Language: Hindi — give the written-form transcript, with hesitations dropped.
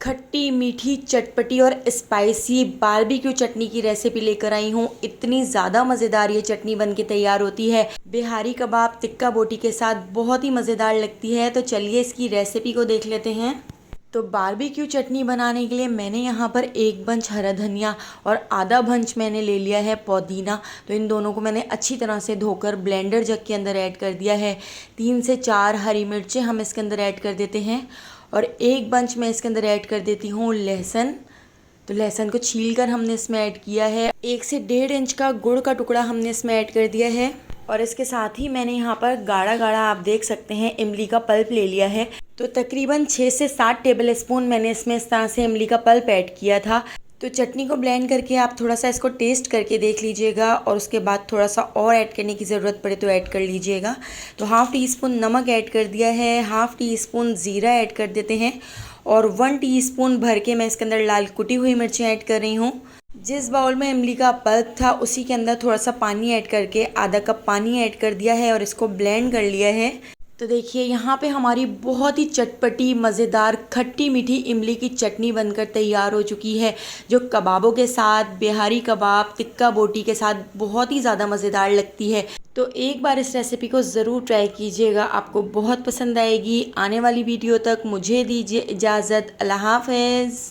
खट्टी मीठी चटपटी और स्पाइसी बारबेक्यू चटनी की रेसिपी लेकर आई हूँ। इतनी ज़्यादा मज़ेदार ये चटनी बनके तैयार होती है बिहारी कबाब टिक्का बोटी के साथ, बहुत ही मज़ेदार लगती है। तो चलिए इसकी रेसिपी को देख लेते हैं। तो बारबेक्यू चटनी बनाने के लिए मैंने यहाँ पर एक बंच हरा धनिया और आधा बंच मैंने ले लिया है पुदीना। तो इन दोनों को मैंने अच्छी तरह से धोकर ब्लेंडर जग के अंदर ऐड कर दिया है। 3 से 4 हरी मिर्चें हम इसके अंदर ऐड कर देते हैं और एक बंच मैं इसके अंदर ऐड कर देती हूँ लहसुन। तो लहसुन को छीलकर हमने इसमें ऐड किया है। 1 से 1.5 इंच का गुड़ का टुकड़ा हमने इसमें ऐड कर दिया है और इसके साथ ही मैंने यहाँ पर गाढ़ा गाढ़ा, आप देख सकते हैं, इमली का पल्प ले लिया है। तो तकरीबन 6 से 7 टेबल स्पून मैंने इसमें इस तरह से इमली का पल्प ऐड किया था। तो चटनी को ब्लेंड करके आप थोड़ा सा इसको टेस्ट करके देख लीजिएगा और उसके बाद थोड़ा सा और ऐड करने की ज़रूरत पड़े तो ऐड कर लीजिएगा। तो हाफ़ टी स्पून नमक ऐड कर दिया है, हाफ़ टी स्पून ज़ीरा ऐड कर देते हैं और 1 टीस्पून भर के मैं इसके अंदर लाल कुटी हुई मिर्चें ऐड कर रही हूँ। जिस बाउल में इमली का पल्प था उसी के अंदर थोड़ा सा पानी ऐड करके आधा कप पानी ऐड कर दिया है और इसको ब्लेंड कर लिया है। तो देखिए यहाँ पे हमारी बहुत ही चटपटी मज़ेदार खट्टी मीठी इमली की चटनी बनकर तैयार हो चुकी है, जो कबाबों के साथ, बिहारी कबाब टिक्का बोटी के साथ बहुत ही ज़्यादा मज़ेदार लगती है। तो एक बार इस रेसिपी को ज़रूर ट्राई कीजिएगा, आपको बहुत पसंद आएगी। आने वाली वीडियो तक मुझे दीजिए इजाज़त। अल्लाह हाफ़िज़।